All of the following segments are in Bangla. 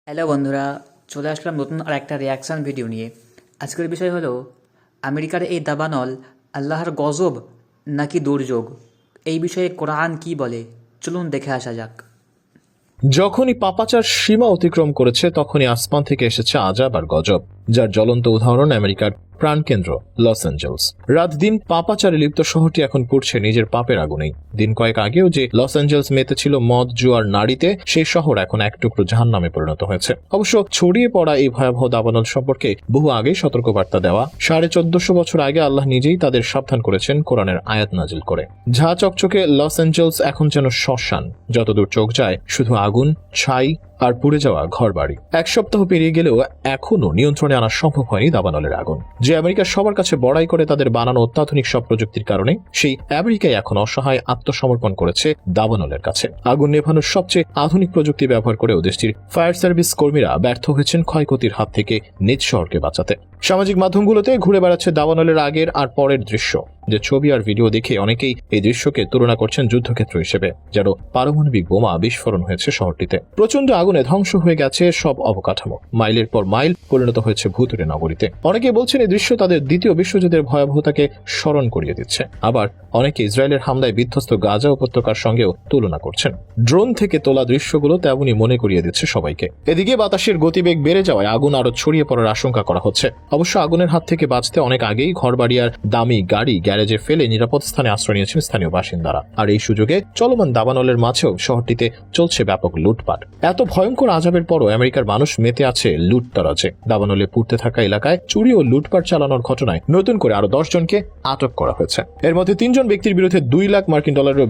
হ্যালো বন্ধুরা, চলে আসলাম নতুন আর একটা রিয়াকশান ভিডিও নিয়ে। আজকের বিষয় হলো আমেরিকার এই দাবানল আল্লাহর গজব নাকি দুর্যোগ। এই বিষয়ে কোরআন কি বলে, চলুন দেখে আসা যাক। যখনই পাপাচার সীমা অতিক্রম করেছে তখনই আসমান থেকে এসেছে আজাব আর গজব, যার জ্বলন্ত উদাহরণ আমেরিকার প্রাণকেন্দ্র লস অ্যাঞ্জেলস। রাত দিন পাপাচারে লিপ্ত শহরটি এখন পুড়ছে নিজের পাপের আগুনেই। দিন কয়েক আগেও যে লস অ্যাঞ্জেলস মেতেছিল মদ, জুয়ার, নারীতে, সেই শহর এখন এক টুকরো জাহান্নামে পরিণত হয়েছে। অবশ্য ছড়িয়ে পড়া এই ভয়াবহ দাবানল সম্পর্কে বহু আগেই সতর্কবার্তা দেওয়া। 1450 বছর আগে আল্লাহ নিজেই তাদের সাবধান করেছেন কোরআনের আয়াত নাজিল করে। ঝা চকচকে লস অ্যাঞ্জেলস এখন যেন শ্মশান, যতদূর চোখ যায় শুধু আগুন, ছাই আর পুড়ে যাওয়া ঘর বাড়ি। এক সপ্তাহ পেরিয়ে গেলেও এখনো নিয়ন্ত্রণে আনা সম্ভব হয়নি দাবানলের আগুন, যে আমেরিকা সবার কাছে বড়াই করে তাদের বানানো অত্যাধুনিক সব প্রযুক্তির কারণে। সেই আমেরিকায় এখন অসহায় আত্মসমর্পণ করেছে দাবানলের কাছে। আগুন নেভানোর সবচেয়ে আধুনিক প্রযুক্তি ব্যবহার করেও দেশটির ফায়ার সার্ভিস কর্মীরা ব্যর্থ হয়েছেন ক্ষয়ক্ষতির হাত থেকে নিজ শহরকে বাঁচাতে। সামাজিক মাধ্যমগুলোতে ঘুরে বেড়াচ্ছে দাবানলের আগের আর পরের দৃশ্য, যে ছবি আর ভিডিও দেখে অনেকেই এই দৃশ্যকে তুলনা করছেন যুদ্ধক্ষেত্র হিসেবে, যেন পারমাণবিক বোমা বিস্ফোরণ হয়েছে শহরটিতে। প্রচন্ড আগুনে ধ্বংস হয়ে গেছে সব অবকাঠামো, মাইলের পর মাইল পরিণত হয়েছে ভুতুড়ে নগরীতে। অনেকে বলছেন এই দৃশ্য তাদের দ্বিতীয় বিশ্বযুদ্ধের ভয়াবহতাকে স্মরণ করিয়ে দিচ্ছে। আবার অনেকে ইসরায়েলের হামলায় বিধ্বস্ত গাজা উপত্যকার সঙ্গেও তুলনা করছেন। ড্রোন থেকে তোলা দৃশ্যগুলো তেমনই মনে করিয়ে দিচ্ছে সবাইকে। এদিকে বাতাসের গতিবেগ বেড়ে যাওয়ায় আগুন আরো ছড়িয়ে পড়ার আশঙ্কা করা হচ্ছে। অবশ্য আগুনের হাত থেকে বাঁচতে অনেক আগেই ঘরবাড়ি আর দামি গাড়ি গ্যারেজে ফেলে নিরাপদ স্থানে আশ্রয় নিয়েছেন স্থানীয় বাসিন্দারা। আর এই সুযোগে চলমান দাবানলের মাঝেও শহরটিতে চলছে ব্যাপক লুটপাট। এত ভয়ঙ্কর আজাবের পরও আমেরিকার মানুষ মেতে আছে লুটতরাজে। দাবানলে পুড়তে থাকা এলাকায় চুরি ও লুটপাট চালানোর ঘটনায় নতুন করে আরো 10 জনকে আটক করা হয়েছে। এর মধ্যে 3 জন ব্যক্তির বিরুদ্ধে $2 লাখ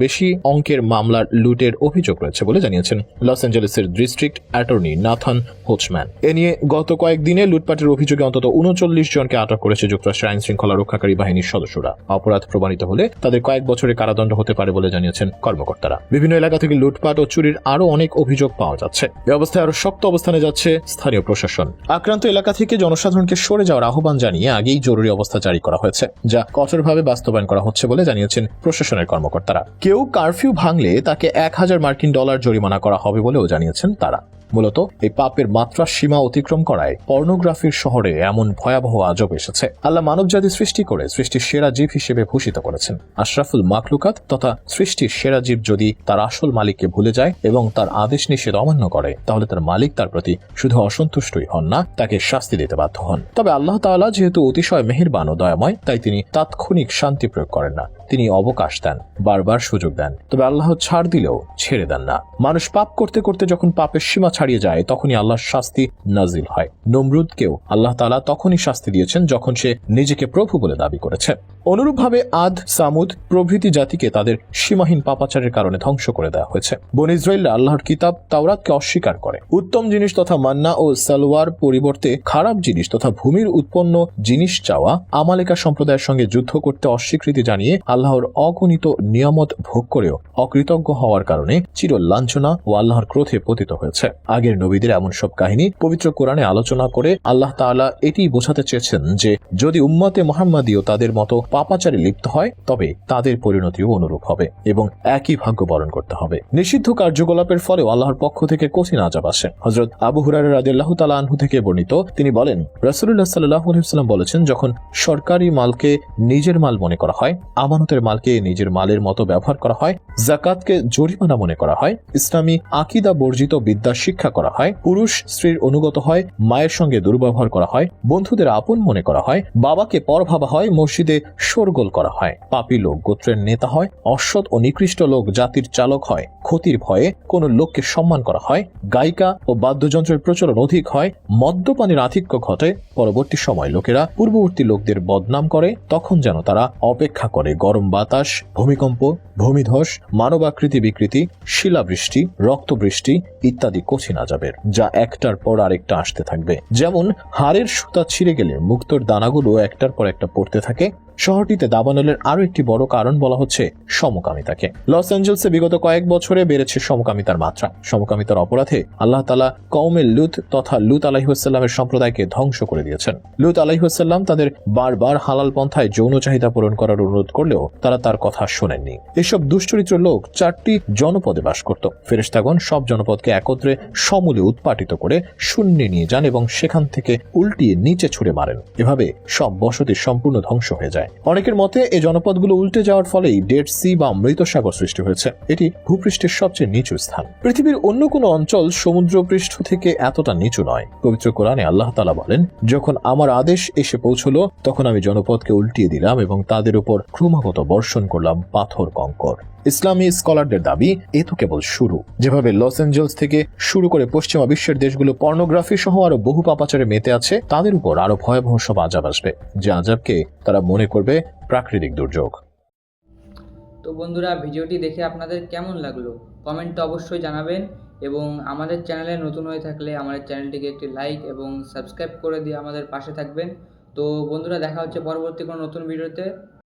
বেশি অঙ্কের মামলার লুটের অভিযোগ রয়েছে বলে জানিয়েছেন লস অ্যাঞ্জেলেসের ডিস্ট্রিক্ট অ্যাটর্নি নাথান হোচম্যান। এ নিয়ে গত কয়েকদিনে লুটপাটের অভিযোগে অন্তত 39 জনকে আটক করেছে যুক্তরাষ্ট্রের আইন শৃঙ্খলা রক্ষাকারী বাহিনীর সদস্যরা। অপরাধ প্রমাণিত হলে তাদের কয়েক বছরের কারাদণ্ড হতে পারে বলে জানিয়েছেন কর্মকর্তারা। বিভিন্ন এলাকা থেকে লুটপাট ও চুরির আরো অনেক অভিযোগ পাওয়া যাচ্ছে। এই অবস্থায় আরো শক্ত অবস্থানে যাচ্ছে স্থানীয় প্রশাসন। আক্রান্ত এলাকা থেকে জনসাধারণকে সরে যাওয়ার আহ্বান জানিয়ে আগেই জরুরি অবস্থা জারি করা হয়েছে, যা কঠোরভাবে বাস্তবায়ন করা হচ্ছে বলে জানিয়েছেন প্রশাসনের কর্মকর্তারা। কেউ কারফিউ ভাঙলে তাকে $1000 জরিমানা করা হবে বলেও জানিয়েছেন তারা। মূলত এই পাপের মাত্রা সীমা অতিক্রম করায় পর্নোগ্রাফির শহরে এমন ভয়াবহ আজব এসেছে। আল্লাহ মানবজাতি সৃষ্টি করে সৃষ্টির সেরা জীব হিসেবে ভূষিত করেছেন। আশরাফুল মাখলুকাত তথা সৃষ্টির সেরা জীব যদি তার আসল মালিককে ভুলে যায় এবং তার আদেশ নিষেধ অমান্য করে, তাহলে তার মালিক তার প্রতি শুধু অসন্তুষ্টই হন না, তাকে শাস্তি দিতে বাধ্য হন। তবে আল্লাহ তাআলা যেহেতু অতিশয় মেহেরবান ও দয়াময়, তাই তিনি তাৎক্ষণিক শান্তি প্রয়োগ করেন না। তিনি অবকাশ দেন, বারবার সুযোগ দেন। তবে আল্লাহ ছাড় দিলেও ছেড়ে দেন না। মানুষ পাপ করতে করতে যখন পাপের সীমা ছাড়িয়ে যায়, তখনই আল্লাহর শাস্তি নাজিল হয়। নমরুদকেও আল্লাহ তাআলা তখনই শাস্তি দিয়েছেন যখন সে নিজেকে প্রভু বলে দাবি করেছে। অনুরূপভাবে আদ, সামুদ প্রভৃতি জাতিকে তাদের সীমাহীন পাপাচারের কারণে ধ্বংস করে দেওয়া হয়েছে। বনী ইসরাঈলরা আল্লাহর কিতাব তাওরাতকে অস্বীকার করে উত্তম জিনিস তথা মান্না ও সালোয়ার পরিবর্তে খারাপ জিনিস তথা ভূমির উৎপন্ন জিনিস চাওয়া, আমালেকা সম্প্রদায়ের সঙ্গে যুদ্ধ করতে অস্বীকৃতি জানিয়ে আল্লাহর অগণিত নিয়ামত ভোগ করেও অকৃতজ্ঞ হওয়ার কারণে চির লাঞ্ছনা ও আল্লাহর ক্রোধে পতিত হয়েছে। আগের নবীদের এমন সব কাহিনী পবিত্র কোরআনে আলোচনা করে আল্লাহ তাআলা এটি বোঝাতে চেয়েছেন যে যদি উম্মতে মুহাম্মাদীও তাদের মতো পাপাচারে লিপ্ত হয়, তবে তাদের পরিণতিও অনুরূপ হবে এবং একই ভাগ্য বরণ করতে হবে। নিষিদ্ধ কার্যকলাপের ফলেও আল্লাহর পক্ষ থেকে কঠিন আযাব আসে। হযরত আবু হুরায়রা রাদিয়াল্লাহু তাআলা আনহু থেকে বর্ণিত, তিনি বলেন, রাসূলুল্লাহ সাল্লাল্লাহু আলাইহি ওয়াসাল্লাম বলেছেন, যখন সরকারি মালকে নিজের মাল মনে করা হয়, আমানতের মালকে নিজের মালের মতো ব্যবহার করা হয়, যাকাতকে জরিমানা মনে করা হয়, ইসলামী আকীদা বর্জিত বিদ্যা শিক্ষা করা হয়, পুরুষ স্ত্রীর অনুগত হয়, মায়ের সঙ্গে দুর্ব্যবহার করা হয়, বন্ধুদের আপন মনে করা হয়, বাবাকে পর ভাবা হয়, মসজিদে শোরগোল করা হয়, পাপী লোক গোত্রের নেতা হয়, অসৎ ও নিকৃষ্ট লোক জাতির চালক হয়, ক্ষতির ভয়ে কোন লোককে সম্মান করা হয়, গায়িকা ও বাদ্যযন্ত্রের প্রচলন অধিক হয়, মদ্যপানের আধিক্য ঘটে, পরবর্তী সময় লোকেরা পূর্ববর্তী লোকদের বদনাম করে, তখন যেন তারা অপেক্ষা করে গরম বাতাস, ভূমিকম্প, ভূমিধস, মানবাকৃতি বিকৃতি, শিলাবৃষ্টি, রক্তবৃষ্টি ইত্যাদি কঠিন আযাবের, যা একটার পর আরেকটা আসতে থাকবে। যেমন হাড়ের সুতা ছিঁড়ে গেলে মুক্তোর দানাগুলো একটার পর একটা পড়তে থাকে, শহরটিতে দাবানলের আরও একটি বড় কারণ বলা হচ্ছে সমকামিতাকে। লস অ্যাঞ্জেলসে বিগত কয়েক বছরে বেড়েছে সমকামিতার মাত্রা। সমকামিতার অপরাধে আল্লাহ তাআলা কওমে লুত তথা লুত আলাইহিসসালামের সম্প্রদায়কে ধ্বংস করে দিয়েছেন। লুত আলাইহিসসালাম তাদের বারবার হালাল পন্থায় যৌন চাহিদা পূরণ করার অনুরোধ করলেও তারা তার কথা শোনেননি। এসব দুশ্চরিত্র লোক 4টি জনপদে বাস করত। ফেরেশতাগণ সব জনপদকে একত্রে সমূলে উৎপাটিত করে শূন্যে নিয়ে যান এবং সেখান থেকে উল্টিয়ে নিচে ছুঁড়ে মারেন। এভাবে সব বসতি সম্পূর্ণ ধ্বংস হয়ে যায়। অনেকের মতে এই জনপদগুলো উল্টে যাওয়ার ফলেই ডেড সি বা মৃত সাগর সৃষ্টি হয়েছে। এটি ভূপৃষ্ঠের সবচেয়ে নিচু স্থান। পৃথিবীর অন্য কোনো অঞ্চল সমুদ্রপৃষ্ঠ থেকে এতটা নিচু নয়। পবিত্র কোরআনে আল্লাহ তাআলা বলেন, যখন আমার আদেশ এসে পৌঁছলো তখন আমি জনপদকে উল্টিয়ে দিলাম এবং তাদের উপর ক্রমাগত বর্ষণ করলাম পাথর কঙ্কর। ইসলামী স্কলারদের দাবি এ তো কেবল শুরু। যেভাবে লস অ্যাঞ্জেলস থেকে শুরু করে পশ্চিমা বিশ্বের দেশগুলো পর্নোগ্রাফি সহ আরো বহু পাপাচারে মেতে আছে, তাদের উপর আরো ভয়াবহ সব আযাব আসবে, যে আযাবকে তারা মনে করবে প্রাকৃতিক দুর্যোগ। তো বন্ধুরা, ভিডিওটি দেখে আপনাদের কেমন লাগলো কমেন্টে অবশ্যই জানাবেন, এবং আমাদের চ্যানেলে নতুন হয়ে থাকলে আমাদের চ্যানেলটিকে একটি লাইক এবং সাবস্ক্রাইব করে দিয়ে আমাদের পাশে থাকবেন। তো বন্ধুরা, দেখা হচ্ছে পরবর্তী কোনো নতুন ভিডিওতে।